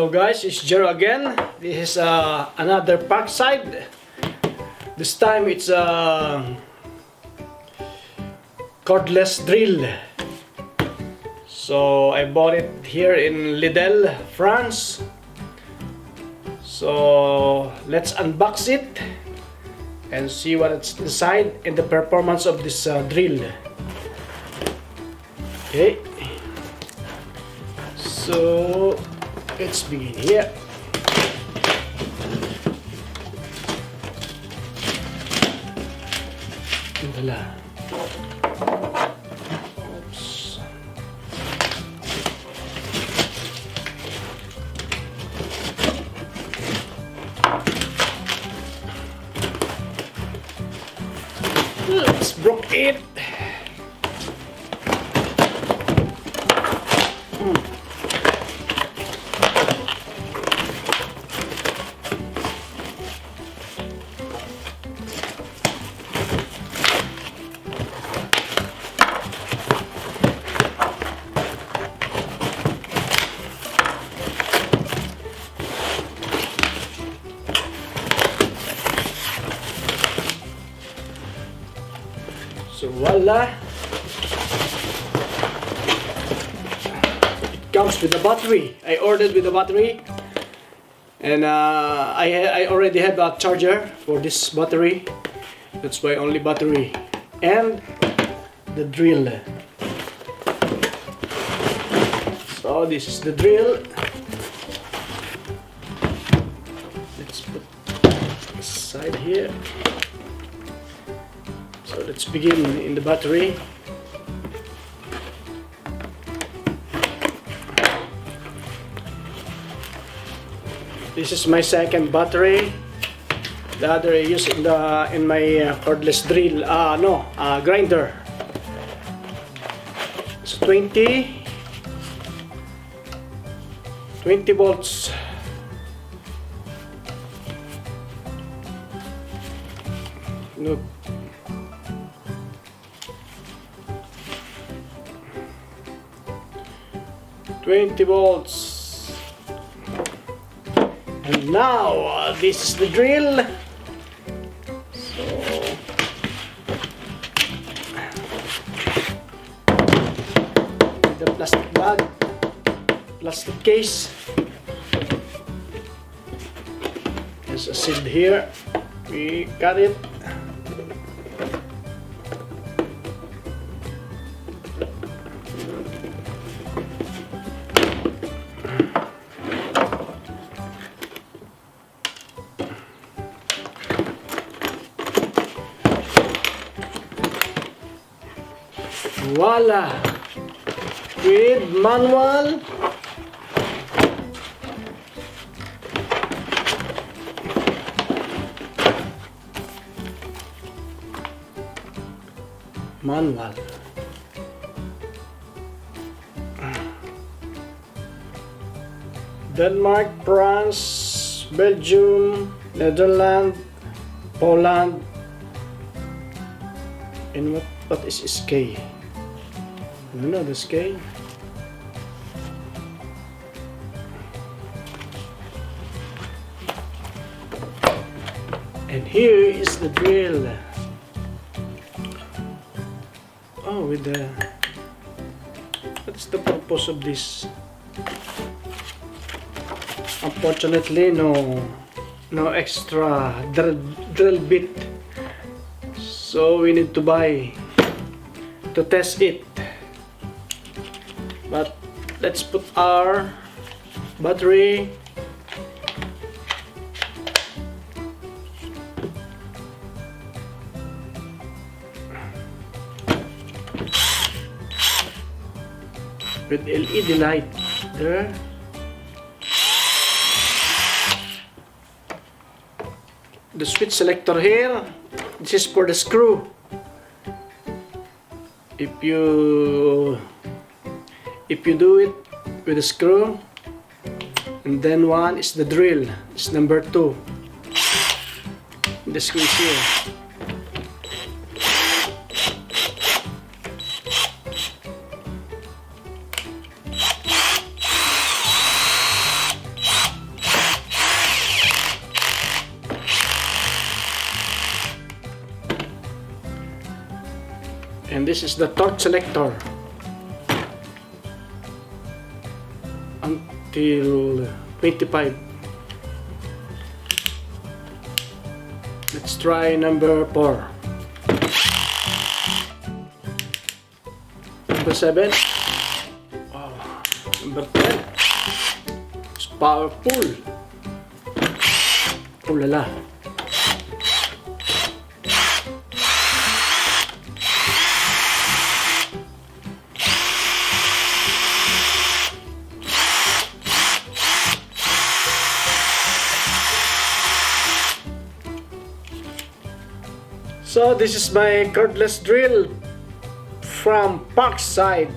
Hello guys, it's Jero again. This is another Parkside. This time it's a cordless drill. So I bought it here in Lidl, France. So let's unbox it and see what it's inside and the performance of this drill. Okay. So let's begin here. Wala. Oops. Let's broke it. So voila, it comes with a battery. I ordered with a battery, and I already have a charger for this battery. That's why only battery and the drill. So this is the drill. Let's put this side here. So let's begin in the battery. This is my second battery. The other I use in my cordless drill. Grinder. It's 20 volts. No. 20 volts. And now this is the drill. So the plastic bag, plastic case. There's a seed here. We cut it. Voila! With manual. Denmark, France, Belgium, Netherlands, Poland, and what is SK? I don't know the scale. And here is the drill. Oh, with the... What's the purpose of this? Unfortunately, no extra drill bit. So we need to buy to test it. But let's put our battery. With LED light there. The switch selector here. This is for the screw. If you do it with a screw, and then one is the drill, it's number 2. The screw is here. And this is the torque selector until 25. Let's try number 4. Number 7. Wow. Number 10. It's powerful. Oh la la. So this is my cordless drill from Parkside.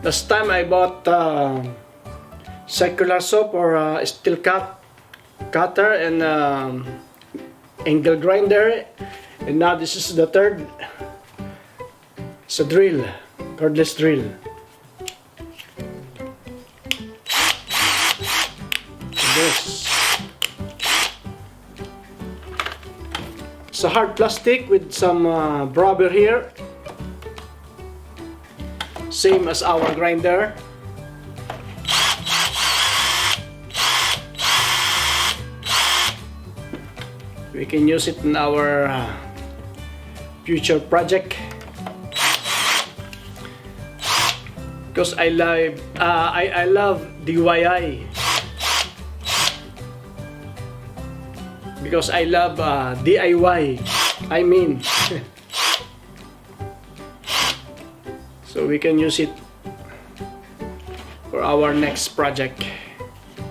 Last time I bought circular saw or steel cutter and angle grinder, and now this is the third. It's a drill, cordless drill. This. It's a hard plastic with some rubber here, same as our grinder. We can use it in our future project, because I love DIY. Because I love DIY, I mean. So we can use it for our next project,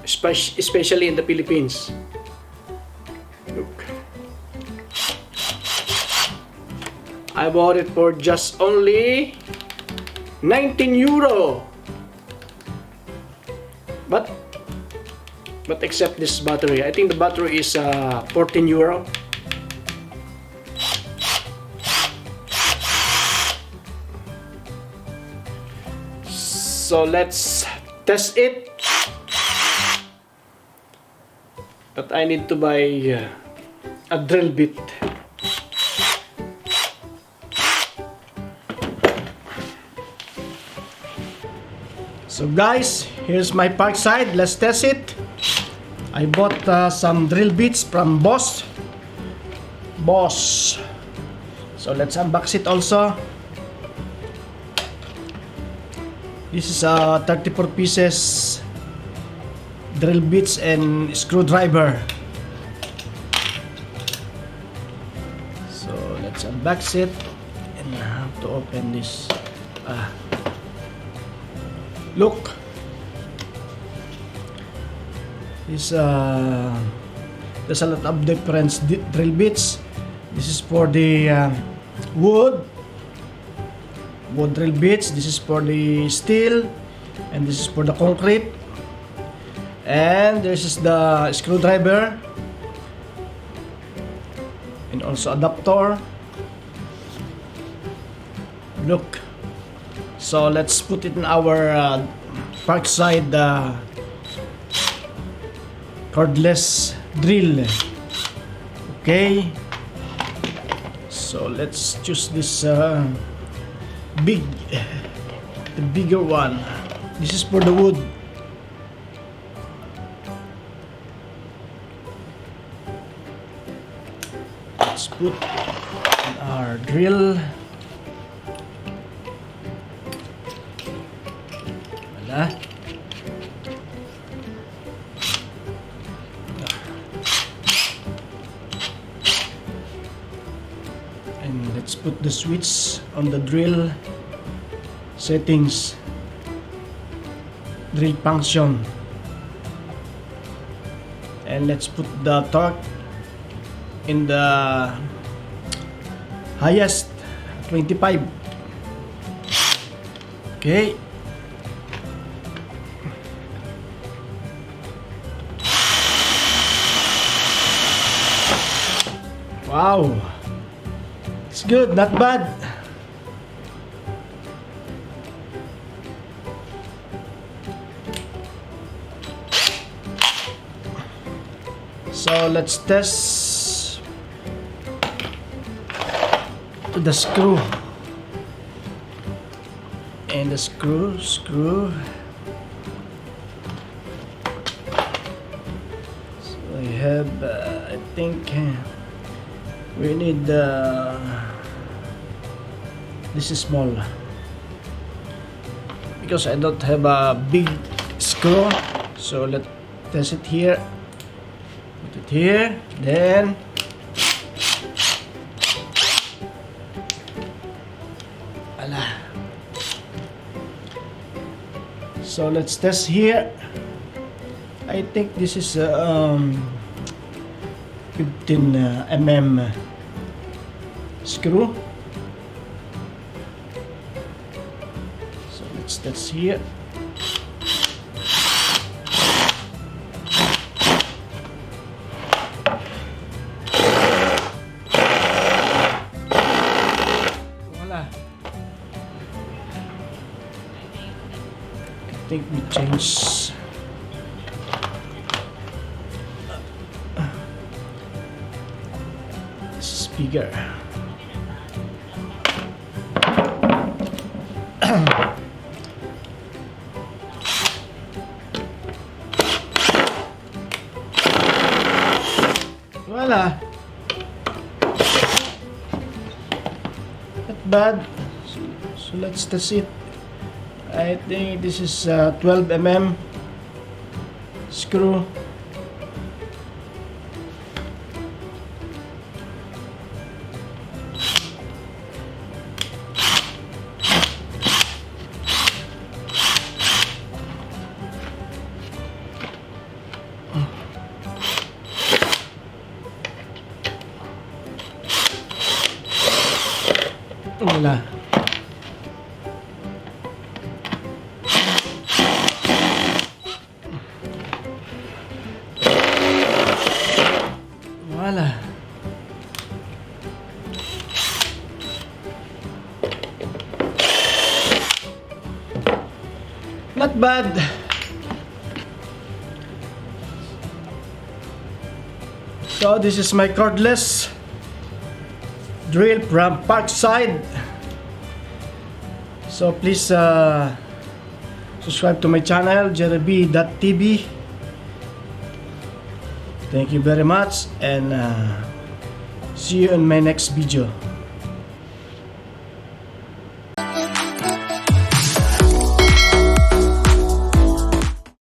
especially in the Philippines. Look, I bought it for just only 19 euro. But except this battery, I think the battery is 14 euro. So let's test it. But I need to buy a drill bit. So guys, here's my Parkside. Let's test it. I bought some drill bits from Boss. So let's unbox it also. This is 34 pieces drill bits and screwdriver. So let's unbox it, and I have to open this. Look. There's a lot of different drill bits. This is for the wood drill bits. This is for the steel, and this is for the concrete. And this is the screwdriver, and also adapter. Look. So let's put it in our Parkside cordless drill. Okay, so let's choose this the bigger one. This is for the wood. Let's put in our drill. Voila. Let's put the switch on the drill settings, drill function, and let's put the torque in the highest 25. Okay. Wow. It's good, not bad. So let's test to the screw. And the screw. So I have, I think we need this is small because I don't have a big screw. So let's test it here. Put it here, then so let's test here. I think this is 15 mm screw. So let's test here. Voila. I think we change. This is bigger. Voila. Not bad. So let's test it. I think this is 12 mm screw. Wala. Wala. Not bad. So this is my cordless drill from Parkside. So please subscribe to my channel, jeremy.tv. Thank you very much, and see you in my next video.